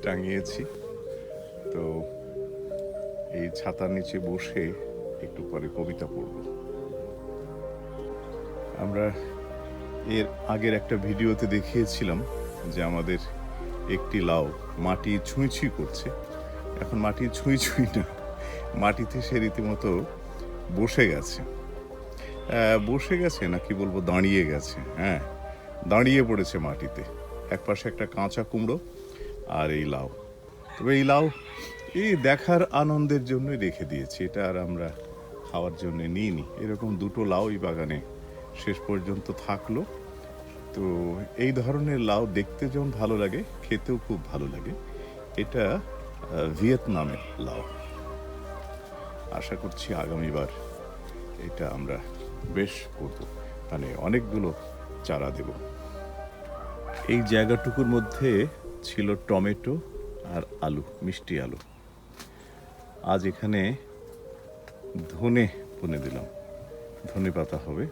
টাঙিয়েছি। তো এই ছাতার নিচে বসে একটু পরে কবিতা পড়ব। আমরা এর আগের একটা ভিডিওতে দেখিয়েছিলাম যে আমাদের একটি লাউ মাটি ছুঁই ছুঁই করছে। এখন মাটি ছুঁই ছুঁই না, মাটিতে সে রীতিমতো বসে গেছে। বসে গেছে না কি বলবো, দাঁড়িয়ে গেছে। হ্যাঁ, দাঁড়িয়ে পড়েছে মাটিতে। একপাশে একটা কাঁচা কুমড়ো আর এই লাউ। তবে এই লাউ এই দেখার আনন্দের জন্যই রেখে দিয়েছি, এটা আর আমরা খাওয়ার জন্য নিইনি। এরকম দুটো লাউ এই বাগানে শেষ পর্যন্ত থাকলো। তো এই ধরনের লাউ দেখতে যেমন ভালো লাগে, খেতেও খুব ভালো লাগে। এটা ভিয়েতনামের লাউ। আশা করছি আগামীবার এটা আমরা বেশ করব, মানে অনেকগুলো চারা দেব। এই জায়গাটুকুর মধ্যে ছিল টমেটো আর আলু, মিষ্টি আলু। আজ এখানে ধনে বুনে দিলাম, ধনে পাতা হবে।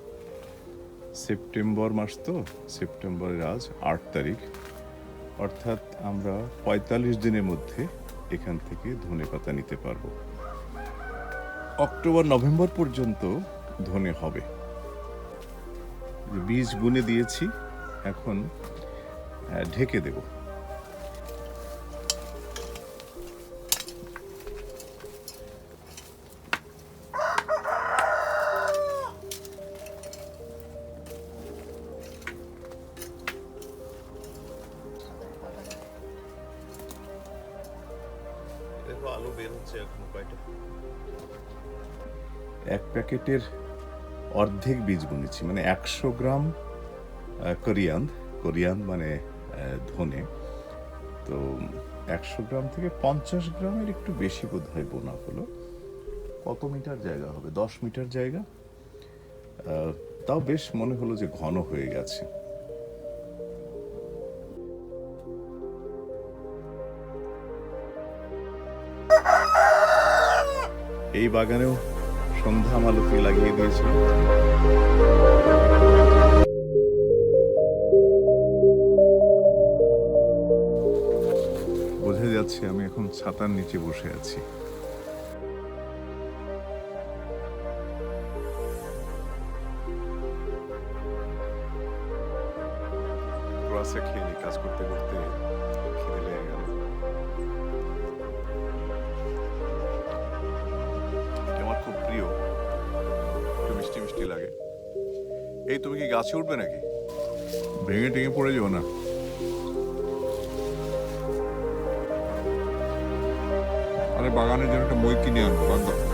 সেপ্টেম্বর মাস তো, সেপ্টেম্বরের আজ 8 তারিখ, অর্থাৎ আমরা 45 দিনের মধ্যে এখান থেকে ধনে পাতা নিতে পারবো। অক্টোবর নভেম্বর পর্যন্ত ধনে হবে। বীজ বুনে দিয়েছি, এখন ঢেকে দেব। দেখো আলু বের হচ্ছে এখন কয়টা। এক প্যাকেটের অর্ধেক বীজ বুনেছি, মানে 100 গ্রাম কোরিয়ান মানে ধনে। তো 100 গ্রাম থেকে 50 গ্রামের একটু বেশি বোধ হয় বোনা হলো। কত মিটার জায়গা হবে? 10 মিটার জায়গা। তাও বেশ মনে হলো যে ঘন হয়ে গেছে। এই বাগানেও সন্ধ্যা মালতী লাগিয়ে দিয়েছিল। বোঝা যাচ্ছে আমি এখন ছাতার নিচে বসে আছি। ক্রসে খেয়ে নি, কাজ করতে করতে খিদে লেগে গেল। আমার খুব প্রিয়, একটু মিষ্টি মিষ্টি লাগে। এই তুমি কি গাছে উঠবে নাকি? ভেঙে টেঙে পড়ে যাও না। আরে বাগানের জন্য একটা মই কিনে আনবো, বাদ দাও।